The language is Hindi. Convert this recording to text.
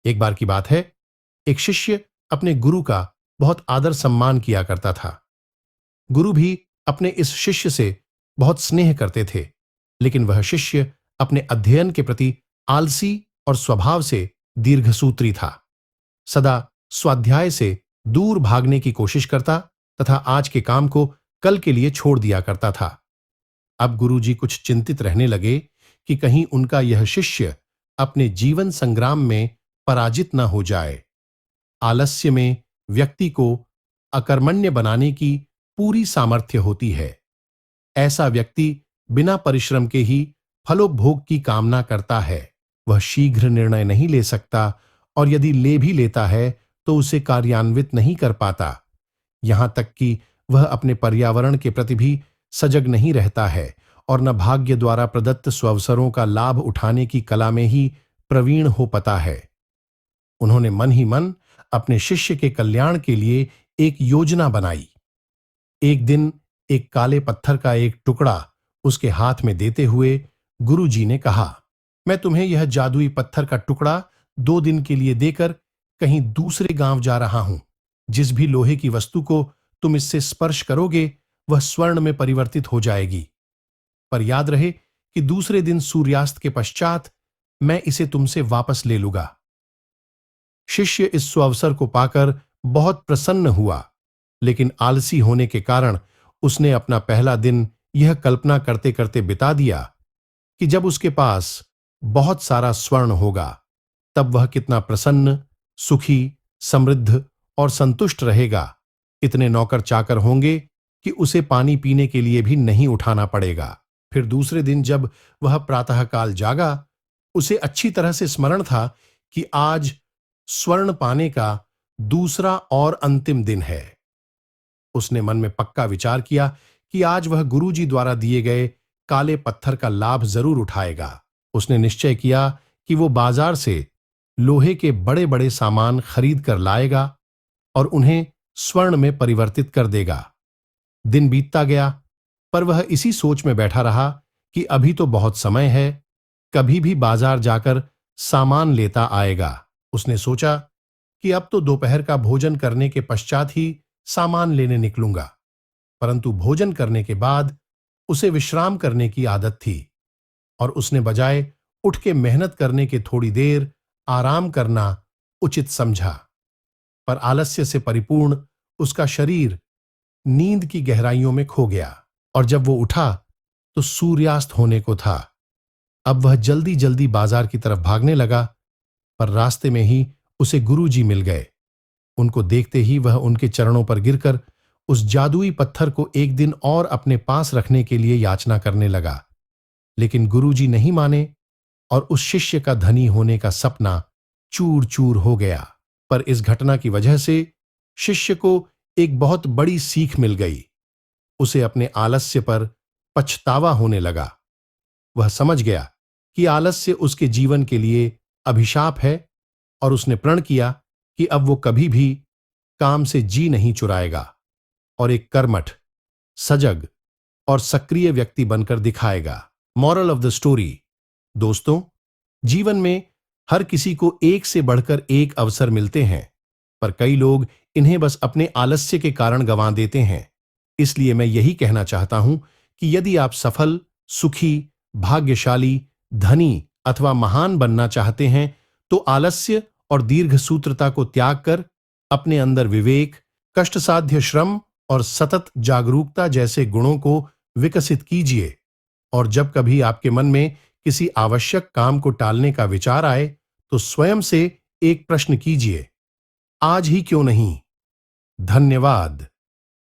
एक बार की बात है, एक शिष्य अपने गुरु का बहुत आदर सम्मान किया करता था। गुरु भी अपने इस शिष्य से बहुत स्नेह करते थे, लेकिन वह शिष्य अपने अध्ययन के प्रति आलसी और स्वभाव से दीर्घसूत्री था। सदा स्वाध्याय से दूर भागने की कोशिश करता तथा आज के काम को कल के लिए छोड़ दिया करता था। अब गुरुजी कुछ चिंतित रहने लगे कि कहीं उनका यह शिष्य अपने जीवन संग्राम में पराजित न हो जाए। आलस्य में व्यक्ति को अकर्मण्य बनाने की पूरी सामर्थ्य होती है। ऐसा व्यक्ति बिना परिश्रम के ही फलोपभोग की कामना करता है। वह शीघ्र निर्णय नहीं ले सकता और यदि ले भी लेता है तो उसे कार्यान्वित नहीं कर पाता। यहां तक कि वह अपने पर्यावरण के प्रति भी सजग नहीं रहता है और न भाग्य द्वारा प्रदत्त स्वअवसरों का लाभ उठाने की कला में ही प्रवीण हो पाता है। उन्होंने मन ही मन अपने शिष्य के कल्याण के लिए एक योजना बनाई। एक दिन एक काले पत्थर का एक टुकड़ा उसके हाथ में देते हुए गुरुजी ने कहा, मैं तुम्हें यह जादुई पत्थर का टुकड़ा 2 दिन के लिए देकर कहीं दूसरे गांव जा रहा हूं। जिस भी लोहे की वस्तु को तुम इससे स्पर्श करोगे वह स्वर्ण में परिवर्तित हो जाएगी। पर याद रहे कि दूसरे दिन सूर्यास्त के पश्चात मैं इसे तुमसे वापस ले लूंगा। शिष्य इस सुअवसर को पाकर बहुत प्रसन्न हुआ, लेकिन आलसी होने के कारण उसने अपना पहला दिन यह कल्पना करते करते बिता दिया कि जब उसके पास बहुत सारा स्वर्ण होगा तब वह कितना प्रसन्न, सुखी, समृद्ध और संतुष्ट रहेगा। इतने नौकर चाकर होंगे कि उसे पानी पीने के लिए भी नहीं उठाना पड़ेगा। फिर दूसरे दिन जब वह प्रातःकाल जागा, उसे अच्छी तरह से स्मरण था कि आज स्वर्ण पाने का दूसरा और अंतिम दिन है। उसने मन में पक्का विचार किया कि आज वह गुरुजी द्वारा दिए गए काले पत्थर का लाभ जरूर उठाएगा। उसने निश्चय किया कि वो बाजार से लोहे के बड़े बड़े सामान खरीद कर लाएगा और उन्हें स्वर्ण में परिवर्तित कर देगा। दिन बीतता गया, पर वह इसी सोच में बैठा रहा कि अभी तो बहुत समय है, कभी भी बाजार जाकर सामान लेता आएगा। उसने सोचा कि अब तो दोपहर का भोजन करने के पश्चात ही सामान लेने निकलूंगा, परंतु भोजन करने के बाद उसे विश्राम करने की आदत थी और उसने बजाय उठ के मेहनत करने के थोड़ी देर आराम करना उचित समझा। पर आलस्य से परिपूर्ण उसका शरीर नींद की गहराइयों में खो गया और जब वो उठा तो सूर्यास्त होने को था। अब वह जल्दी जल्दी बाजार की तरफ भागने लगा, पर रास्ते में ही उसे गुरुजी मिल गए। उनको देखते ही वह उनके चरणों पर गिरकर उस जादुई पत्थर को एक दिन और अपने पास रखने के लिए याचना करने लगा, लेकिन गुरुजी नहीं माने और उस शिष्य का धनी होने का सपना चूर चूर हो गया। पर इस घटना की वजह से शिष्य को एक बहुत बड़ी सीख मिल गई। उसे अपने आलस्य पर पछतावा होने लगा। वह समझ गया कि आलस्य उसके जीवन के लिए अभिशाप है और उसने प्रण किया कि अब वो कभी भी काम से जी नहीं चुराएगा और एक कर्मठ, सजग और सक्रिय व्यक्ति बनकर दिखाएगा। मॉरल ऑफ द स्टोरी, दोस्तों, जीवन में हर किसी को एक से बढ़कर एक अवसर मिलते हैं, पर कई लोग इन्हें बस अपने आलस्य के कारण गंवा देते हैं। इसलिए मैं यही कहना चाहता हूं कि यदि आप सफल, सुखी, भाग्यशाली, धनी अथवा महान बनना चाहते हैं तो आलस्य और दीर्घसूत्रता को त्याग कर अपने अंदर विवेक, कष्टसाध्य श्रम और सतत जागरूकता जैसे गुणों को विकसित कीजिए। और जब कभी आपके मन में किसी आवश्यक काम को टालने का विचार आए तो स्वयं से एक प्रश्न कीजिए, आज ही क्यों नहीं। धन्यवाद।